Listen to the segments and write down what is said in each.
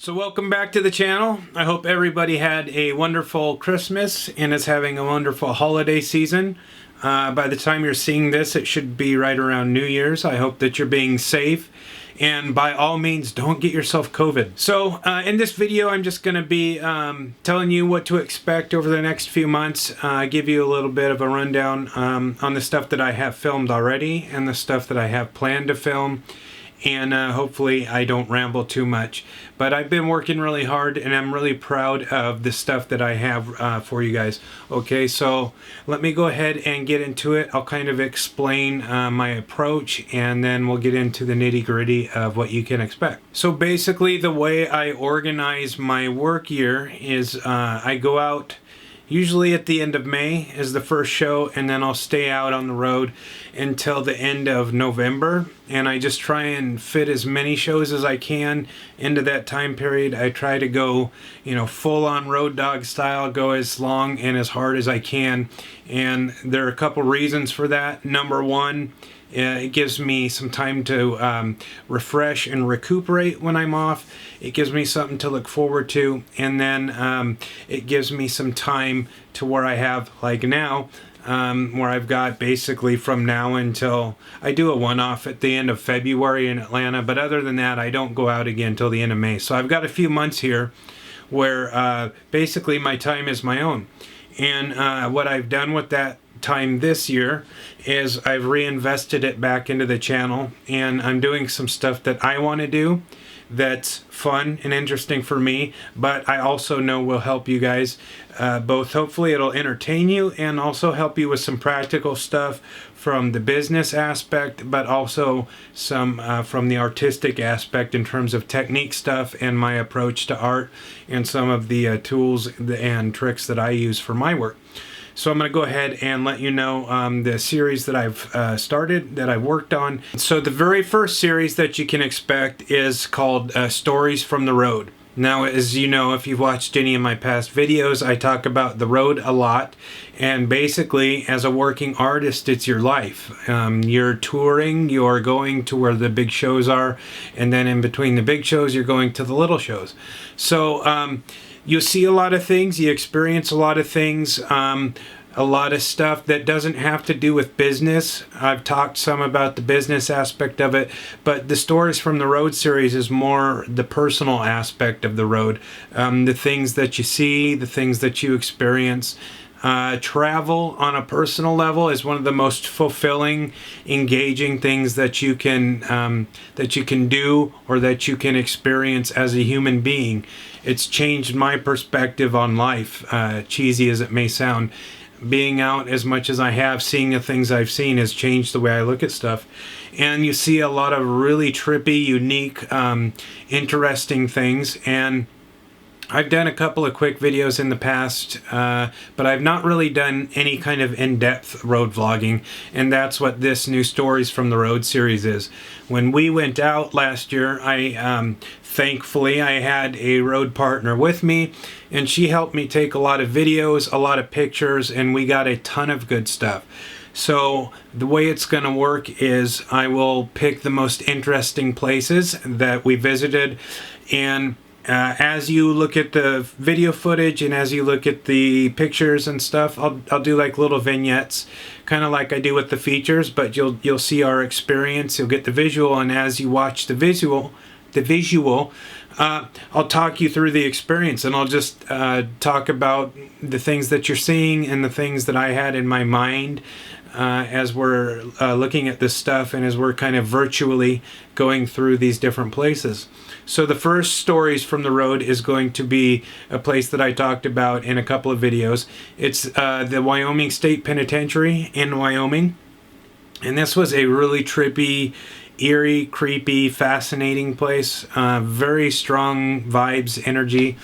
So welcome back to the channel. I hope everybody had a wonderful Christmas and is having a wonderful holiday season. By the time you're seeing this, it should be right around New Year's. I hope that you're being safe, and by all means, don't get yourself COVID. So in this video, I'm just going to be telling you what to expect over the next few months. Give you a little bit of a rundown on the stuff that I have filmed already and the stuff that I have planned to film. And hopefully I don't ramble too much. But I've been working really hard, and I'm really proud of the stuff that I have for you guys. Okay, so let me go ahead and get into it. I'll kind of explain my approach, and then we'll get into the nitty-gritty of what you can expect. So basically, the way I organize my work year is I go out. Usually at the end of May is the first show, and then I'll stay out on the road until the end of November. And I just try and fit as many shows as I can into that time period. I try to go, full on road dog style, go as long and as hard as I can. And there are a couple reasons for that. Number one, it gives me some time to refresh and recuperate when I'm off. It gives me something to look forward to. And then it gives me some time to where I have, like now, where I've got basically from now until I do a one-off at the end of February in Atlanta. But other than that, I don't go out again until the end of May. So I've got a few months here where basically my time is my own. And what I've done with that time this year is I've reinvested it back into the channel, and I'm doing some stuff that I want to do that's fun and interesting for me, but I also know will help you guys both. Hopefully it'll entertain you and also help you with some practical stuff from the business aspect, but also some from the artistic aspect in terms of technique stuff and my approach to art and some of the tools and tricks that I use for my work. So I'm going to go ahead and let you know the series that I've started, that I've worked on. So the very first series that you can expect is called Stories from the Road. Now, as you know, if you've watched any of my past videos, I talk about the road a lot. And basically, as a working artist, it's your life. You're touring, you're going to where the big shows are, and then in between the big shows, you're going to the little shows. So you see a lot of things, you experience a lot of things, a lot of stuff that doesn't have to do with business. I've talked some about the business aspect of it, but the Stories from the Road series is more the personal aspect of the road. The things that you see, the things that you experience. Travel on a personal level is one of the most fulfilling, engaging things that you can do or that you can experience as a human being. It's changed my perspective on life, cheesy as it may sound. Being out as much as I have, seeing the things I've seen has changed the way I look at stuff. And you see a lot of really trippy, unique, interesting things. And I've done a couple of quick videos in the past, but I've not really done any kind of in-depth road vlogging, and that's what this new Stories from the Road series is. When we went out last year, thankfully I had a road partner with me, and she helped me take a lot of videos, a lot of pictures, and we got a ton of good stuff. So the way it's going to work is I will pick the most interesting places that we visited, and as you look at the video footage and as you look at the pictures and stuff, I'll do like little vignettes, kind of like I do with the features, but you'll see our experience, you'll get the visual, and as you watch the visual, I'll talk you through the experience, and I'll just talk about the things that you're seeing and the things that I had in my mind as we're looking at this stuff and as we're kind of virtually going through these different places. So the first Stories from the Road is going to be a place that I talked about in a couple of videos. It's the Wyoming State Penitentiary in Wyoming. And this was a really trippy, eerie, creepy, fascinating place. Very strong vibes, energy.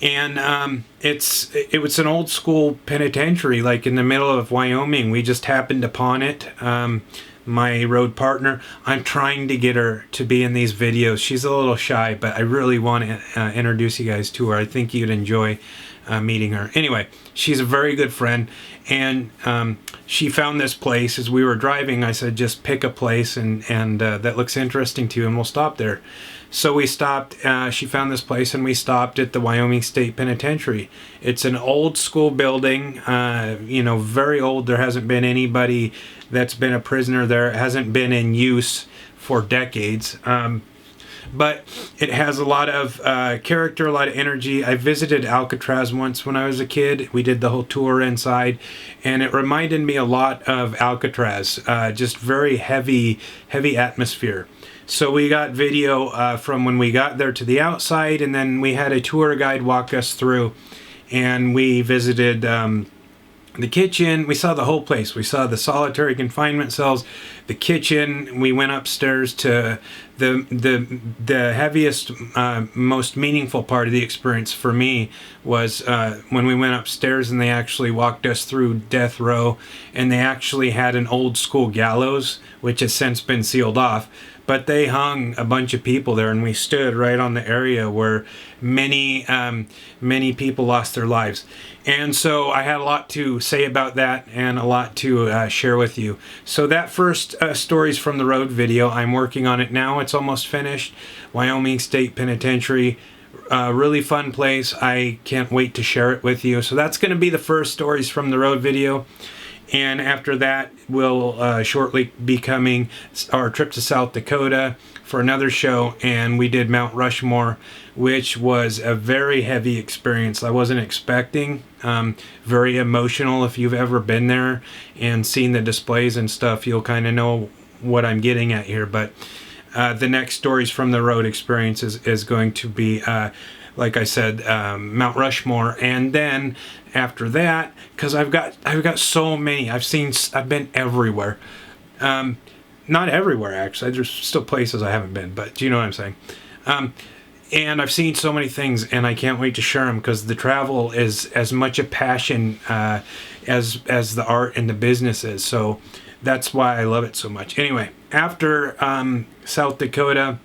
And it was an old school penitentiary, like in the middle of Wyoming. We just happened upon it. My road partner, I'm trying to get her to be in these videos. She's a little shy, but I really want to introduce you guys to her. I think you'd enjoy meeting her. Anyway, she's a very good friend, and she found this place as we were driving. I said, just pick a place and that looks interesting to you, and we'll stop there. So we stopped, she found this place and we stopped at the Wyoming State Penitentiary. It's an old school building, very old. There hasn't been anybody that's been a prisoner there. It hasn't been in use for decades. But it has a lot of character, a lot of energy. I visited Alcatraz once when I was a kid. We did the whole tour inside, and it reminded me a lot of Alcatraz, just very heavy atmosphere. So we got video from when we got there to the outside, and then we had a tour guide walk us through, and we visited the kitchen. We saw the whole place. We saw the solitary confinement cells, the kitchen. We went upstairs to the heaviest, most meaningful part of the experience for me was when we went upstairs and they actually walked us through death row, and they actually had an old school gallows, which has since been sealed off. But they hung a bunch of people there, and we stood right on the area where many people lost their lives. And so I had a lot to say about that and a lot to share with you. So that first Stories from the Road video, I'm working on it now. It's almost finished. Wyoming State Penitentiary. Really fun place. I can't wait to share it with you. So that's going to be the first Stories from the Road video. And after that, we'll shortly be coming our trip to South Dakota for another show. And we did Mount Rushmore, which was a very heavy experience. I wasn't expecting. Very emotional. If you've ever been there and seen the displays and stuff, you'll kind of know what I'm getting at here. But the next Stories from the Road experience is going to be, like I said, Mount Rushmore. And then after that, because I've got so many, I've been everywhere. Not everywhere, actually. There's still places I haven't been, but you know what I'm saying. And I've seen so many things, and I can't wait to share them, because the travel is as much a passion as the art and the business is. So that's why I love it so much. Anyway, after South Dakota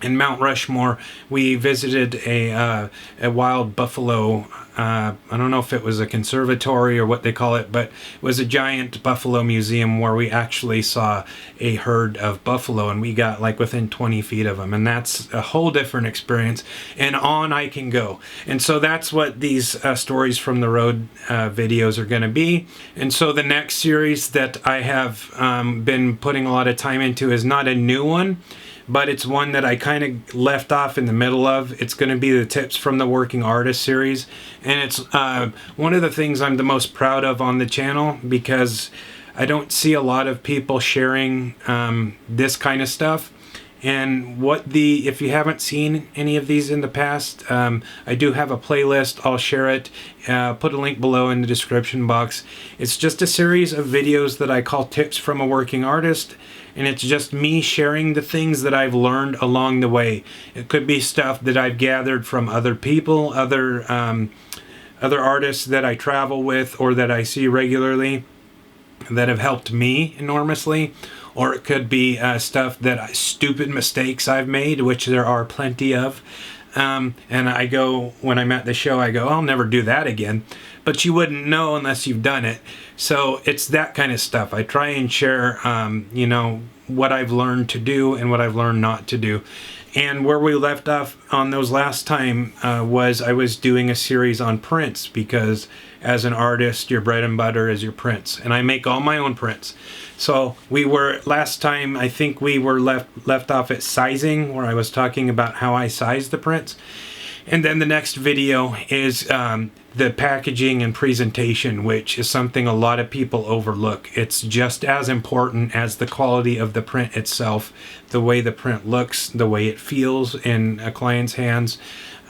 in Mount Rushmore, we visited a wild buffalo. I don't know if it was a conservatory or what they call it, but it was a giant buffalo museum where we actually saw a herd of buffalo, and we got like within 20 feet of them, and that's a whole different experience. And on I can go. And so that's what these Stories from the Road videos are going to be. And so the next series that I have been putting a lot of time into is not a new one, but it's one that I kind of left off in the middle of. It's going to be the Tips from the Working Artist series. And it's one of the things I'm the most proud of on the channel, because I don't see a lot of people sharing this kind of stuff. And if you haven't seen any of these in the past, I do have a playlist. I'll share it. Put a link below in the description box. It's just a series of videos that I call Tips from a Working Artist. And it's just me sharing the things that I've learned along the way. It could be stuff that I've gathered from other people, other artists that I travel with or that I see regularly that have helped me enormously. Or it could be stupid mistakes I've made, which there are plenty of. And I go, when I'm at the show, I go, I'll never do that again. But you wouldn't know unless you've done it. So it's that kind of stuff. I try and share, what I've learned to do and what I've learned not to do. And where we left off on those last time was I was doing a series on prints, because as an artist, your bread and butter is your prints. And I make all my own prints. So last time, I think we were left off at sizing, where I was talking about how I size the prints. And then the next video is the packaging and presentation, which is something a lot of people overlook. It's just as important as the quality of the print itself, the way the print looks, the way it feels in a client's hands.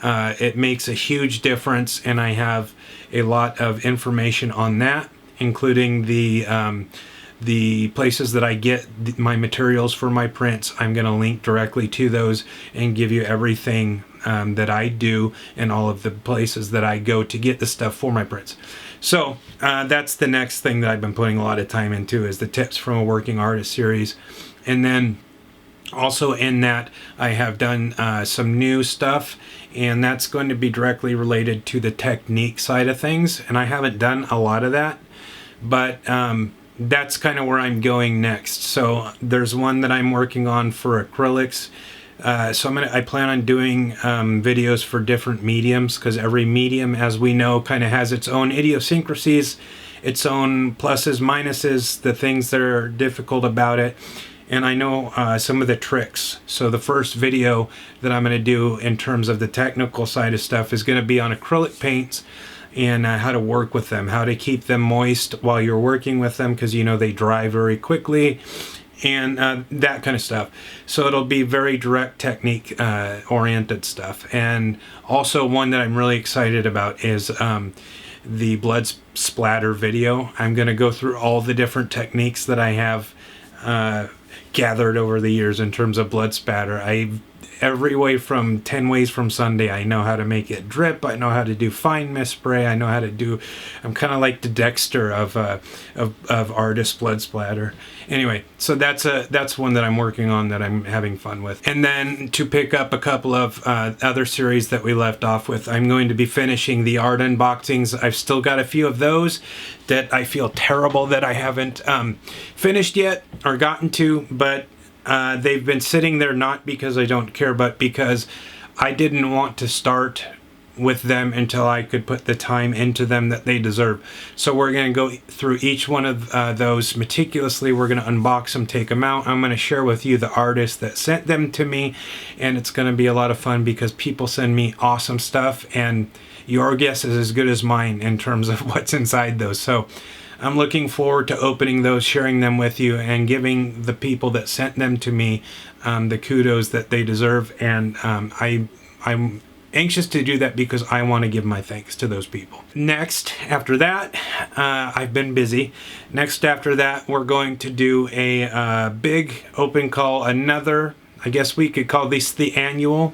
It makes a huge difference, and I have a lot of information on that, including the places that I get my materials for my prints. I'm going to link directly to those and give you everything that I do and all of the places that I go to get the stuff for my prints. So that's the next thing that I've been putting a lot of time into, is the Tips from a Working Artist series. And then also in that, I have done some new stuff, and that's going to be directly related to the technique side of things. And I haven't done a lot of that, but that's kind of where I'm going next. So there's one that I'm working on for acrylics. So I plan on doing videos for different mediums, because every medium, as we know, kind of has its own idiosyncrasies, its own pluses, minuses, the things that are difficult about it. And I know some of the tricks. So the first video that I'm going to do in terms of the technical side of stuff is going to be on acrylic paints and how to work with them, how to keep them moist while you're working with them, because you know they dry very quickly, and that kind of stuff. So it'll be very direct technique oriented stuff. And also one that I'm really excited about is the blood splatter video. I'm going to go through all the different techniques that I have gathered over the years in terms of blood spatter. Every way from 10 ways from Sunday. I know how to make it drip. I know how to do fine mist spray. I know how to do. I'm kind of like the Dexter of artist blood splatter. Anyway, so that's one that I'm working on that I'm having fun with. And then to pick up a couple of other series that we left off with, I'm going to be finishing the art unboxings. I've still got a few of those that I feel terrible that I haven't finished yet or gotten to, but they've been sitting there not because I don't care, but because I didn't want to start with them until I could put the time into them that they deserve. So we're going to go through each one of those meticulously. We're going to unbox them, take them out. I'm going to share with you the artist that sent them to me, and it's going to be a lot of fun because people send me awesome stuff, and your guess is as good as mine in terms of what's inside those. So I'm looking forward to opening those, sharing them with you, and giving the people that sent them to me the kudos that they deserve. And I'm anxious to do that because I want to give my thanks to those people. Next, after that, I've been busy. Next, after that, we're going to do a big open call, another, I guess we could call this the annual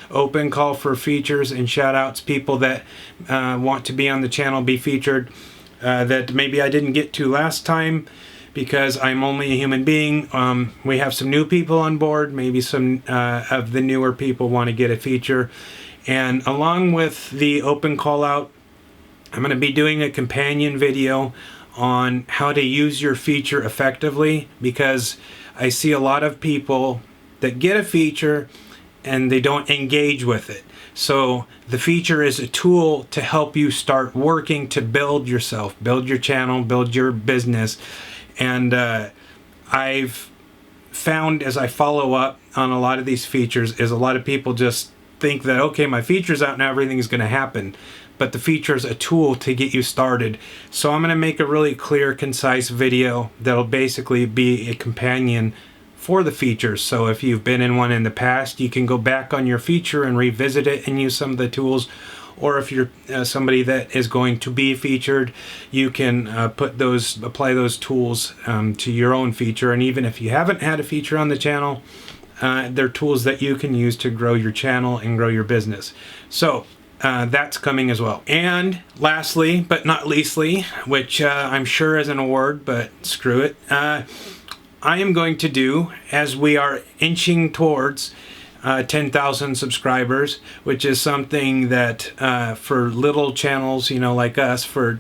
open call for features and shout outs, people that want to be on the channel, be featured. That maybe I didn't get to last time because I'm only a human being. We have some new people on board. Maybe some of the newer people want to get a feature. And along with the open call out, I'm going to be doing a companion video on how to use your feature effectively, because I see a lot of people that get a feature and they don't engage with it. So the feature is a tool to help you start working to build yourself, build your channel, build your business. And I've found as I follow up on a lot of these features is a lot of people just think that, okay, my feature's out now, everything's going to happen. But the feature is a tool to get you started. So I'm going to make a really clear, concise video that'll basically be a companion for the features. So if you've been in one in the past, you can go back on your feature and revisit it and use some of the tools. Or if you're somebody that is going to be featured, you can apply those tools to your own feature. And even if you haven't had a feature on the channel, they're tools that you can use to grow your channel and grow your business. So that's coming as well. And lastly, but not leastly, which I'm sure isn't a word, but screw it, I am going to do, as we are inching towards 10,000 subscribers, which is something that for little channels, you know, like us, for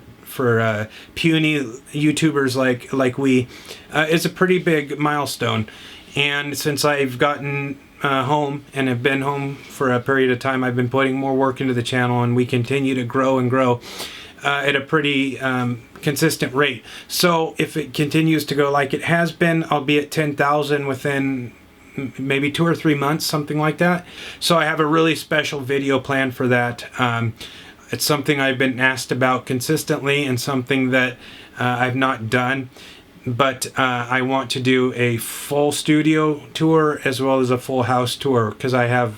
puny YouTubers like we, is a pretty big milestone. And since I've gotten home and have been home for a period of time, I've been putting more work into the channel, and we continue to grow and grow at a pretty consistent rate. So if it continues to go like it has been, I'll be at 10,000 within maybe 2 or 3 months, something like that. So I have a really special video planned for that. It's something I've been asked about consistently and something that I've not done. But I want to do a full studio tour as well as a full house tour, because I have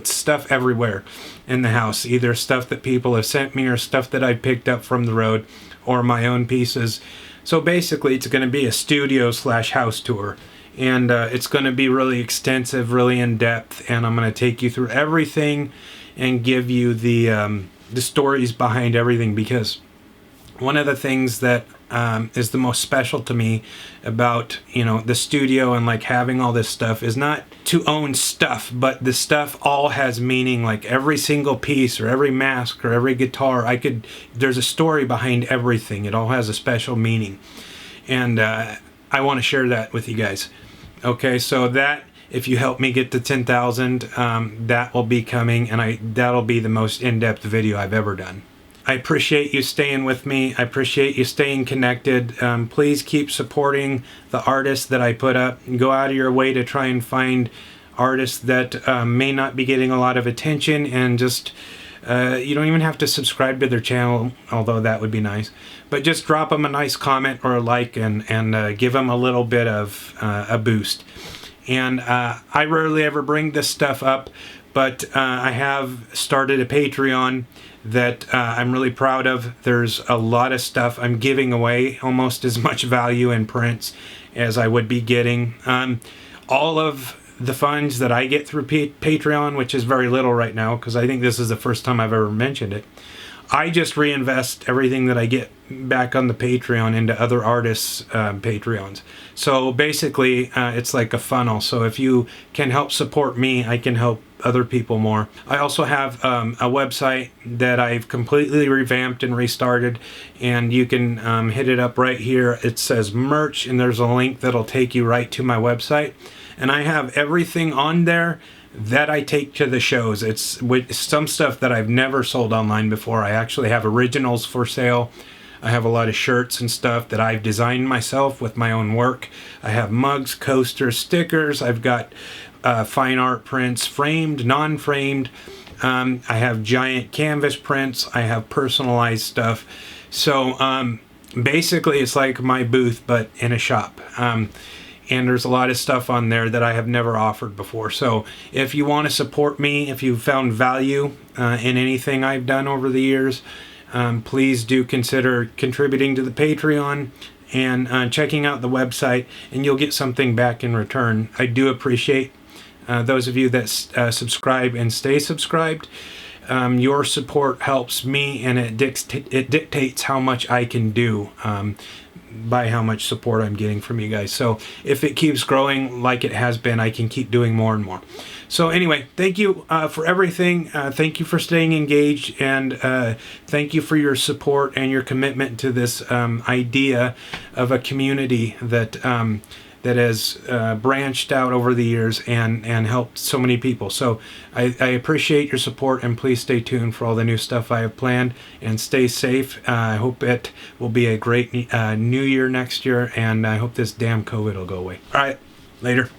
stuff everywhere in the house, either stuff that people have sent me or stuff that I picked up from the road or my own pieces. So basically it's going to be a studio / house tour, and it's going to be really extensive, really in depth, and I'm going to take you through everything and give you the stories behind everything, because one of the things that is the most special to me about, you know, the studio and like having all this stuff is not to own stuff, but the stuff all has meaning. Like every single piece or every mask or every guitar, there's a story behind everything. It all has a special meaning, and I want to share that with you guys. Okay, so that if you help me get to 10,000, that will be coming, and that'll be the most in-depth video I've ever done. I appreciate you staying with me. I appreciate you staying connected. Please keep supporting the artists that I put up. Go out of your way to try and find artists that may not be getting a lot of attention, and just you don't even have to subscribe to their channel, although that would be nice. But just drop them a nice comment or a like, and give them a little bit of a boost. And I rarely ever bring this stuff up, but I have started a Patreon that I'm really proud of. There's a lot of stuff I'm giving away, almost as much value in prints as I would be getting. All of the funds that I get through Patreon, which is very little right now because I think this is the first time I've ever mentioned it, I just reinvest everything that I get back on the Patreon into other artists' Patreons. So basically, it's like a funnel. So if you can help support me, I can help other people more. I also have a website that I've completely revamped and restarted, and you can hit it up right here. It says merch, and there's a link that'll take you right to my website. And I have everything on there that I take to the shows. It's with some stuff that I've never sold online before. I actually have originals for sale. I have a lot of shirts and stuff that I've designed myself with my own work. I have mugs, coasters, stickers. I've got fine art prints, framed, non-framed. I have giant canvas prints. I have personalized stuff. So basically it's like my booth, but in a shop. And there's a lot of stuff on there that I have never offered before. So if you want to support me, if you found value in anything I've done over the years, please do consider contributing to the Patreon and checking out the website, and you'll get something back in return. I do appreciate those of you that subscribe and stay subscribed. Your support helps me, and it dictates how much I can do by how much support I'm getting from you guys. So if it keeps growing like it has been, I can keep doing more and more. So anyway, thank you for everything. Thank you for staying engaged, and thank you for your support and your commitment to this idea of a community that that has branched out over the years and helped so many people. So I appreciate your support, and please stay tuned for all the new stuff I have planned, and stay safe. I hope it will be a great new year next year, and I hope this damn COVID will go away. All right, later.